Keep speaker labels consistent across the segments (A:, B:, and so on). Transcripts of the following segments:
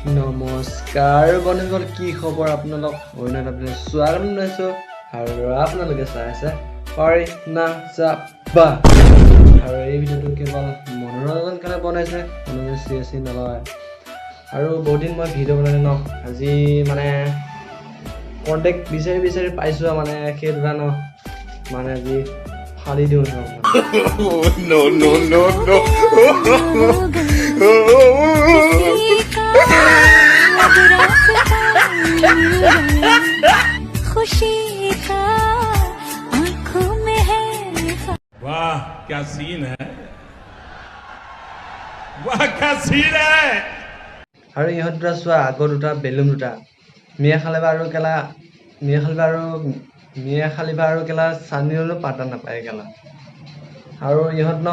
A: নমস্কাৰ বন্ধুসকল, কি খবৰ আপোনালোক? অন্য এটা স্বাগতম জনাইছোঁ আৰু আপোনালোকে চাই আছে পাৰি না যাবা। আৰু এই ভিডিঅ'টো কেৱল মনোৰঞ্জন কাৰণে বনাইছে, কোনো চিৰিয়াছলি নলয়। আৰু বহুত দিন মই ভিডিঅ' বনাই ন, আজি মানে কণ্টেক্ট বিচাৰি পাইছোঁ, মানে সেইটো ন, মানে আজি ফালি দিওঁ
B: खुशी का आंखों में है।
C: वाह क्या सीन है, वाह क्या सीन है।
A: আৰু ইহঁত দুটা চোৱা, আগৰ দুটা বেলুন দুটা মিয়া খালিবা আৰু কেলা চান্দিনো পাতা নাপায় কেলা। আৰু ইহঁত ন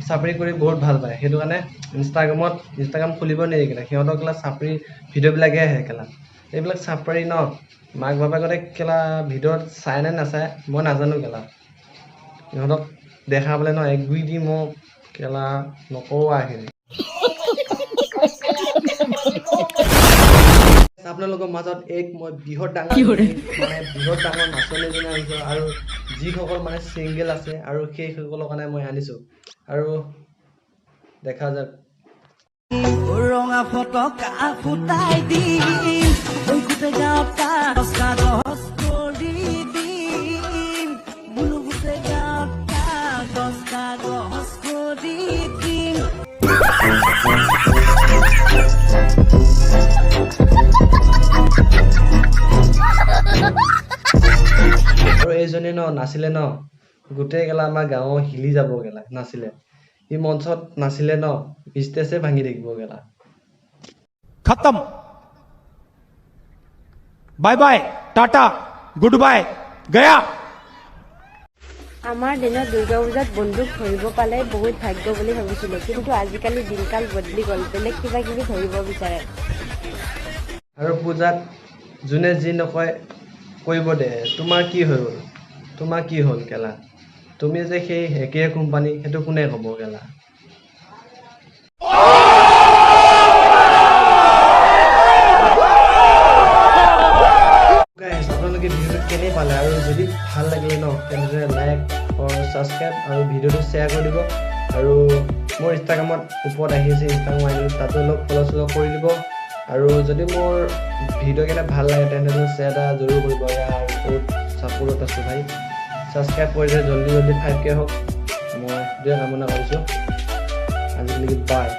A: চাপৰি কৰি বহুত ভাল পায়, সেইটো কাৰণে ইনষ্টাগ্ৰাম খুলিব নেকি কেলা, সিহঁতৰ কেলা চাপৰি ভিডিঅ'বিলাকে আহে কেলা। এইবিলাক চাপৰি ন, মাক বাপেকতে কেলা ভিডিঅ'ত চাই নে নাচায় মই নাজানো কেলা। ইহঁতক দেখাবলৈ ন এক গুই দি মোক কেলা নকওঁ আহে। আপোনালোকৰ মাজত মই বৃহৎ ডাঙৰ নাচনী এজনী আনিছো, আৰু যিসকল মানে চিংগল আছে আৰু সেইসকলৰ কাৰণে মই আনিছো, আৰু দেখা যাক।
D: ৰঙা ফটকা ফুটাই দিম, গোটেই গাঁৱত কাগজ কৰি দিম, গোটেই গাঁৱত কাগজ কৰি দিম।
A: আৰু এইজনী ন নাছিলে ন, গোটেই গেলা আমাৰ গাঁৱৰ হিলি যাব গেলা নাছিলে। ই মঞ্চত নাছিলে ন, ষ্টেজে ভাঙি থাকিব গেলা।
E: खत्म, bye bye, tata, good bye, गया।
F: আমাৰ দিনত দুৰ্গা পূজাত বন্দুক ধৰিব পালে বহুত ভাগ্য বুলি ভাবিছিলোঁ, কিন্তু আজিকালি দিনকাল বদলি গ'ল, বেলেগ কিবা কিবি ধৰিব বিচাৰে।
A: আৰু পূজাত যোনে যি নকয় কৰিব দে, তোমাৰ কি হ'ল কেলা? তুমি যে সেই একে কোম্পানী, সেইটো কোনে ক'ব কেলা? আপোনালোকে ভিডিঅ'টো কেনে পালে, আৰু যদি ভাল লাগিলে ন তেনেদৰে লাইক ছাবস্ক্ৰাইব আৰু ভিডিঅ'টো শ্বেয়াৰ কৰি দিব। আৰু মোৰ ইনষ্টাগ্ৰামত ওপৰত আহি আছে, ইনষ্টাগ্ৰাম আইডি, তাতো অলপ ফ'ল' কৰি দিব। আৰু যদি মোৰ ভিডিঅ'কেইটা ভাল লাগে তেনেহ'লে শ্বেয়াৰ এটা জৰুৰ কৰিব। বহুত ছাপোৰ্টত আছোঁ ভাই, ছাবস্ক্ৰাইব কৰি দিয়ে জল্দি 5K হওক, মই সেইটোৱে কামনা কৰিছোঁ। আজিলৈকে বাই।